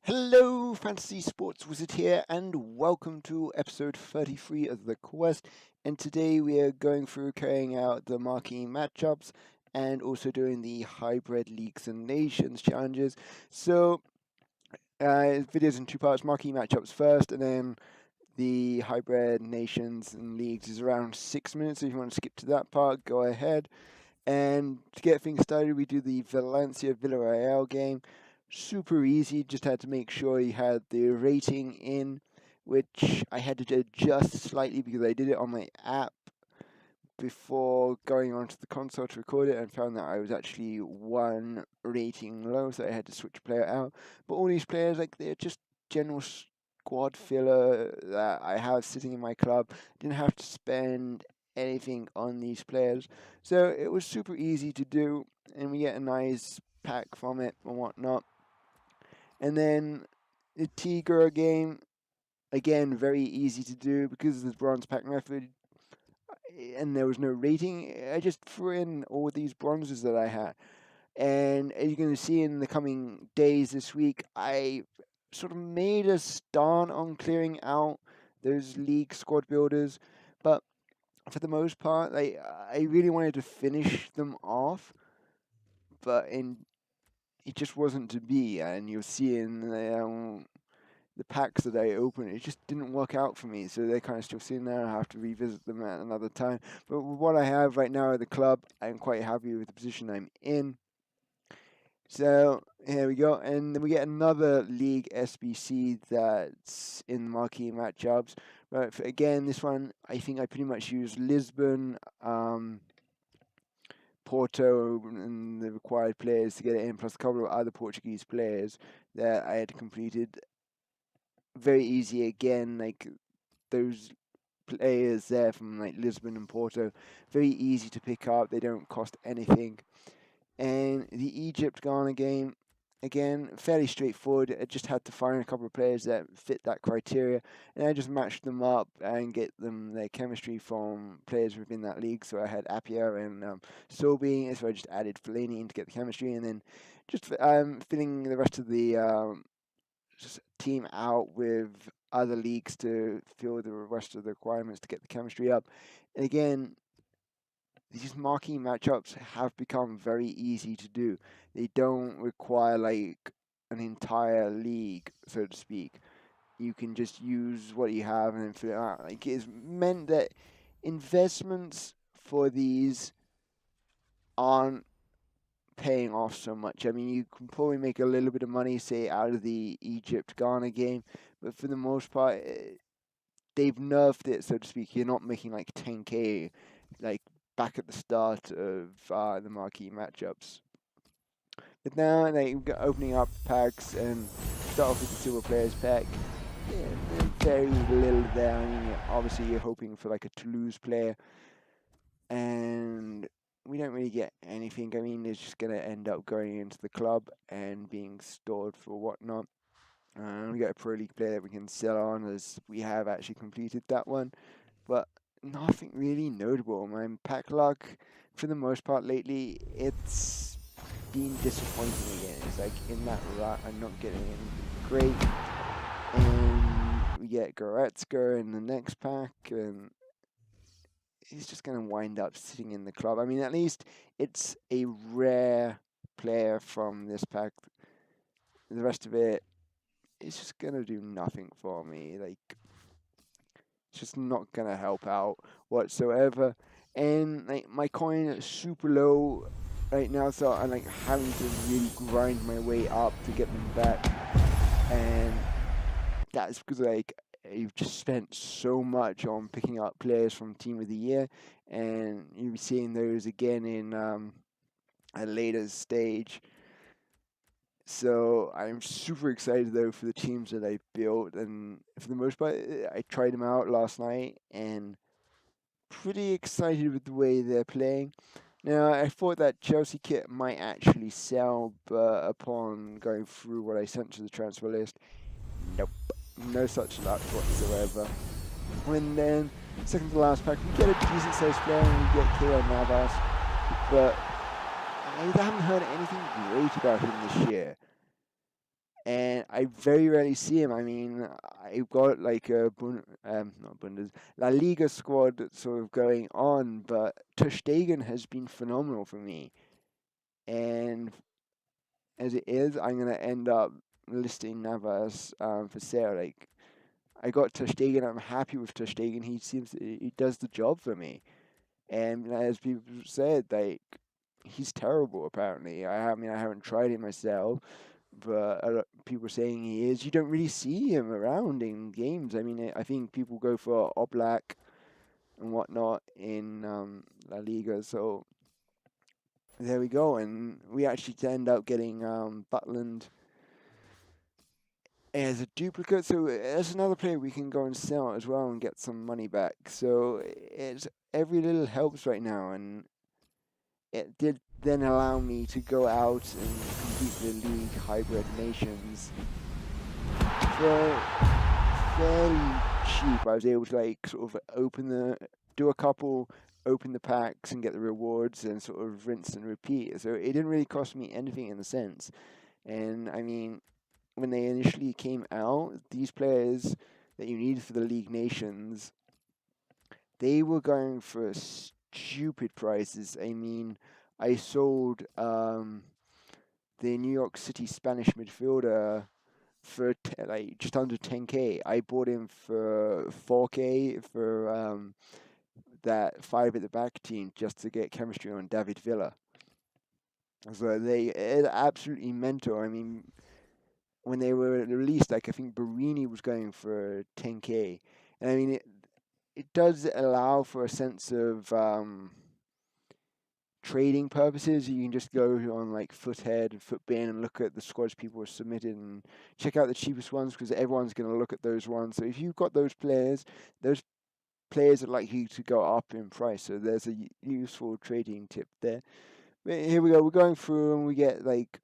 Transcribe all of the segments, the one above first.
Hello, Fantasy Sports Wizard here, and welcome to episode 33 of the quest. And today we are going through carrying out the Marquee matchups and also doing the Hybrid Leagues and Nations challenges. So, videos in two parts: Marquee matchups first, and then the Hybrid Nations and Leagues is around 6 minutes. So if you want to skip to that part, go ahead. And to get things started, we do the Valencia Villlarreal game. Super easy, just had to make sure you had the rating in, which I had to adjust slightly because I did it on my app before going onto the console to record it and found that I was actually one rating low, so I had to switch a player out. But all these players, they're just general squad filler that I have sitting in my club. Didn't have to spend anything on these players, so it was super easy to do, and we get a nice pack from it and whatnot. And then the Tigres game, again, very easy to do because of the bronze pack method, and there was no rating. I just threw in all these bronzes that I had, and as you're going to see in the coming days this week, I sort of made a start on clearing out those league squad builders, but for the most part, I really wanted to finish them off, but it just wasn't to be. And you'll see in the packs that I opened, it just didn't work out for me. So they're kind of still sitting there. I have to revisit them at another time. But with what I have right now at the club, I'm quite happy with the position I'm in. So here we go, and then we get another league SBC that's in the marquee matchups. But again, this one I think I pretty much used Lisbon, Porto, and the required players to get it in, plus a couple of other Portuguese players that I had completed. Very easy again, like those players there from like Lisbon and Porto, very easy to pick up. They don't cost anything. And the Egypt-Ghana game, again, fairly straightforward. I just had to find a couple of players that fit that criteria, and I just matched them up and get them their chemistry from players within that league. So I had Appiah and Sobi, so I just added Fellaini in to get the chemistry, and then just filling the rest of the team out with other leagues to fill the rest of the requirements to get the chemistry up. And again, these marquee matchups have become very easy to do. They don't require like an entire league, so to speak. You can just use what you have and then fill it out. Like, it's meant that investments for these aren't paying off so much. I mean, you can probably make a little bit of money, say, out of the Egypt-Ghana game, but for the most part, they've nerfed it, so to speak. You're not making like 10k, like back at the start of the marquee matchups. But now we're opening up packs and start off with the silver players pack. Yeah, very little there. I mean, obviously you're hoping for like a Toulouse player, and we don't really get anything. I mean, it's just gonna end up going into the club and being stored for whatnot. We got a Pro League player that we can sell on, as we have actually completed that one, but nothing really notable. My pack luck, for the most part lately, it's been disappointing again. It's like in that rut, I'm not getting anything great, and we get Goretzka in the next pack, and he's just going to wind up sitting in the club. I mean, at least it's a rare player from this pack. The rest of it, it's just going to do nothing for me. Like, it's just not going to help out whatsoever. And like my coin is super low right now, so I'm like having to really grind my way up to get them back. And that's because like you've just spent so much on picking up players from Team of the Year, and you'll be seeing those again in a later stage. So I'm super excited though for the teams that I built, and for the most part, I tried them out last night, and pretty excited with the way they're playing. Now, I thought that Chelsea kit might actually sell, but upon going through what I sent to the transfer list, nope, no such luck whatsoever. And then, second to last pack, we get a decent sized player and we get Keylor Navas, but I haven't heard anything great about him this year. and I very rarely see him. I mean, I've got like a not Bundes, La Liga squad that's sort of going on, but Ter Stegen has been phenomenal for me. And as it is, I'm gonna end up listing Navas for sale. Like I got Ter Stegen, I'm happy with Ter Stegen. He does the job for me. And as people said, like he's terrible. Apparently, I mean, I haven't tried it myself, but a lot people are saying he is. You don't really see him around in games. I mean, I think people go for Oblak and whatnot in La Liga. So there we go, and we actually end up getting Butland as a duplicate. So as another player we can go and sell as well and get some money back. So it's every little helps right now, and it did then allow me to go out and compete the league hybrid nations for fairly cheap. I was able to like sort of do a couple, open the packs and get the rewards and sort of rinse and repeat. So it didn't really cost me anything in a sense. And I mean, when they initially came out, these players that you needed for the League Nations, they were going for stupid prices. I mean, I sold the New York City Spanish midfielder for like just under 10k. I bought him for 4k for that five at the back team just to get chemistry on David Villa. So it's absolutely mental. I mean, when they were released, like I think Barini was going for 10k, and I mean it does allow for a sense of trading purposes. You can just go on like Foothead and Footbin and look at the squads people have submitted and check out the cheapest ones because everyone's going to look at those ones. So if you've got those players are likely to go up in price. So there's a useful trading tip there. But here we go. We're going through and we get like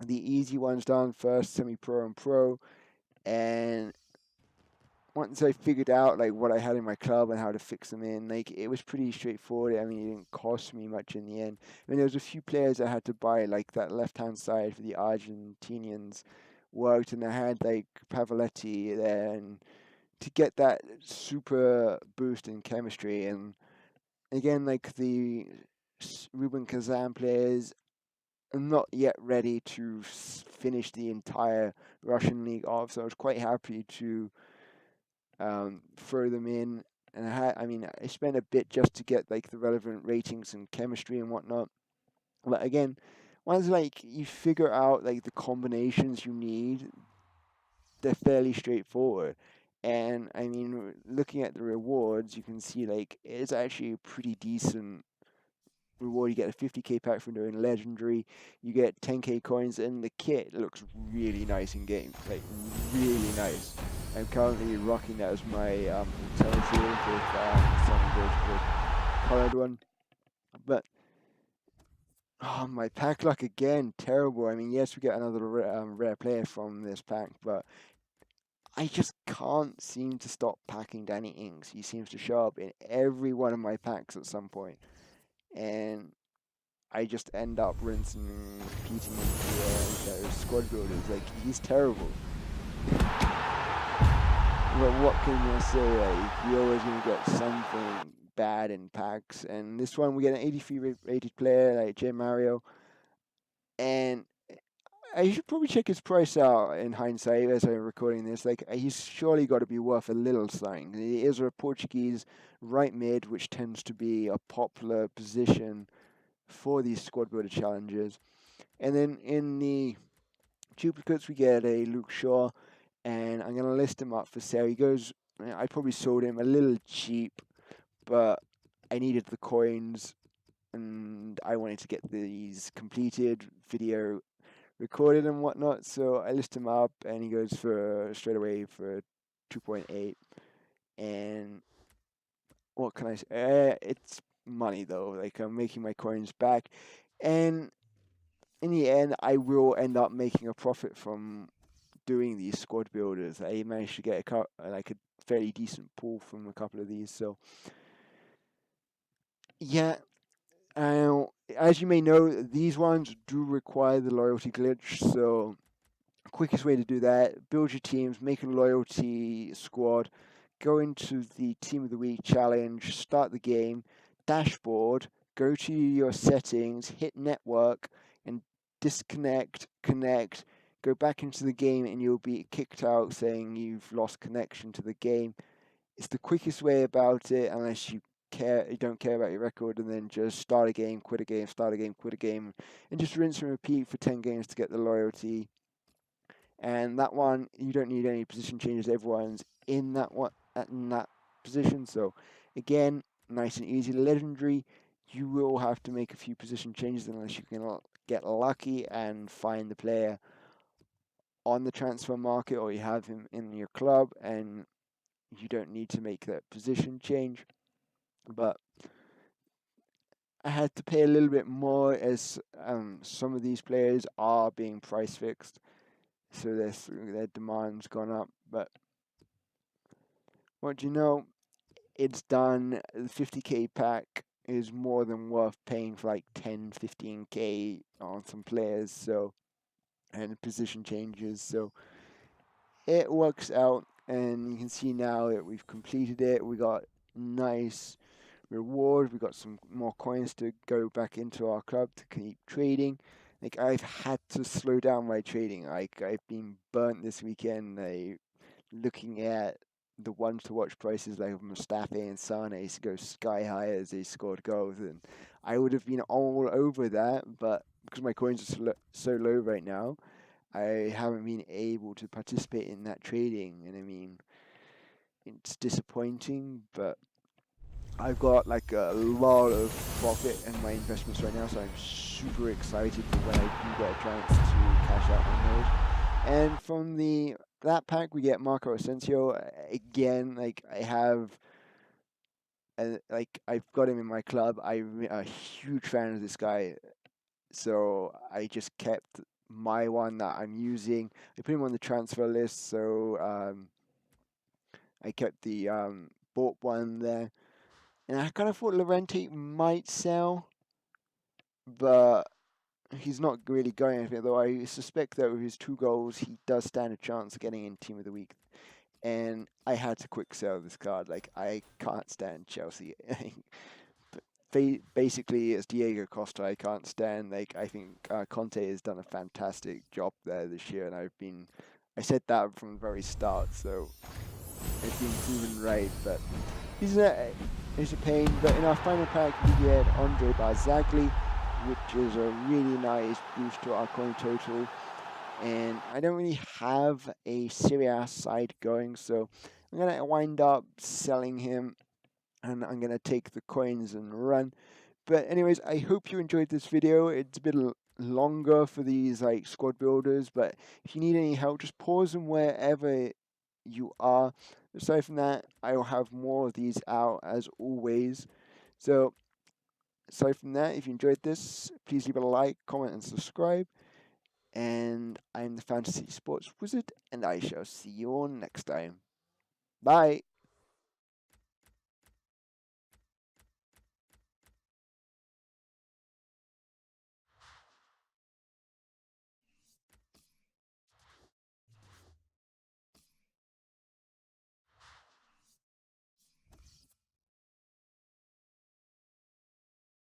the easy ones done first, semi-pro and pro. And once I figured out like what I had in my club and how to fix them in, like it was pretty straightforward. I mean, it didn't cost me much in the end. I mean, there was a few players I had to buy, like that left-hand side for the Argentinians worked, and I had like Pavoletti there, and to get that super boost in chemistry, and again, like the Ruben Kazan players are not yet ready to finish the entire Russian league off, so I was quite happy to throw them in. And I mean, I spent a bit just to get like the relevant ratings and chemistry and whatnot. But again, once like you figure out like the combinations you need, they're fairly straightforward. And I mean, looking at the rewards, you can see like it's actually a pretty decent reward. You get a 50k pack for doing legendary. You get 10k coins, and the kit looks really nice in game, like really nice. I'm currently rocking that as my alternative with some colored one. But oh, my pack luck again, terrible. I mean, yes, we get another rare player from this pack, but I just can't seem to stop packing Danny Ings. He seems to show up in every one of my packs at some point, and I just end up rinsing and repeating into those squad builders. Like, he's terrible. But what can you say? Like, you're always going to get something bad in packs. And this one, we get an 83 rated player, like J Mario. And I should probably check his price out in hindsight as I'm recording this. Like, he's surely got to be worth a little something. He is a Portuguese right mid, which tends to be a popular position for these squad builder challenges. And then in the duplicates, we get a Luke Shaw, and I'm going to list him up for sale. He goes, I probably sold him a little cheap, but I needed the coins and I wanted to get these completed, video recorded and whatnot. So I list him up, and he goes for straight away for 2.8. And what can I say? It's money though. Like I'm making my coins back, and in the end, I will end up making a profit from doing these squad builders. I managed to get like a fairly decent pull from a couple of these. So yeah, as you may know, these ones do require the loyalty glitch. So quickest way to do that, build your teams, make a loyalty squad, go into the Team of the Week challenge, start the game, dashboard, go to your settings, hit network, and disconnect, connect, go back into the game, and you'll be kicked out saying you've lost connection to the game. It's the quickest way about it, unless you don't care about your record, and then just start a game, quit a game, start a game, quit a game, and just rinse and repeat for 10 games to get the loyalty. And that one, you don't need any position changes. Everyone's in that one in that position. So again, nice and easy. Legendary, you will have to make a few position changes unless you can get lucky and find the player on the transfer market, or you have him in your club, and you don't need to make that position change. But I had to pay a little bit more as some of these players are being price fixed, so their demand's gone up. But what do you know? It's done. The 50k pack is more than worth paying for like 10, 15k on some players. So, and position changes. So it works out, and you can see now that we've completed it. We got nice reward. We got some more coins to go back into our club to keep trading. Like, I've had to slow down my trading. Like, I've been burnt this weekend. Looking at the ones to watch prices like Mustafi and Sane to go sky high as they scored goals, and I would have been all over that, but because my coins are so low right now, I haven't been able to participate in that trading. And I mean, it's disappointing, but I've got like a lot of profit in my investments right now, so I'm super excited for when I do get a chance to cash out on those. And from that pack, we get Marco Asensio again. Like, I've got him in my club. I'm a huge fan of this guy, so I just kept my one that I'm using. I put him on the transfer list, so I kept the bought one there. And I kind of thought Llorente might sell, but he's not really going anything. Though I suspect that with his 2 goals, he does stand a chance of getting in Team of the Week. And I had to quick sell this card. Like, I can't stand Chelsea. Basically, it's Diego Costa I can't stand. Like, I think Conte has done a fantastic job there this year, and I said that from the very start, so it's been proven right. But he's a pain. But in our final pack, we get Andre Barzagli, which is a really nice boost to our coin total. And I don't really have a Serie A side going, so I'm going to wind up selling him, and I'm going to take the coins and run. But anyways, I hope you enjoyed this video. It's a bit longer for these like squad builders, but if you need any help, just pause them wherever you are. Aside from that, I will have more of these out as always. So aside from that, if you enjoyed this, please leave a like, comment, and subscribe. And I'm the Fantasy Sports Wizard, and I shall see you all next time. Bye!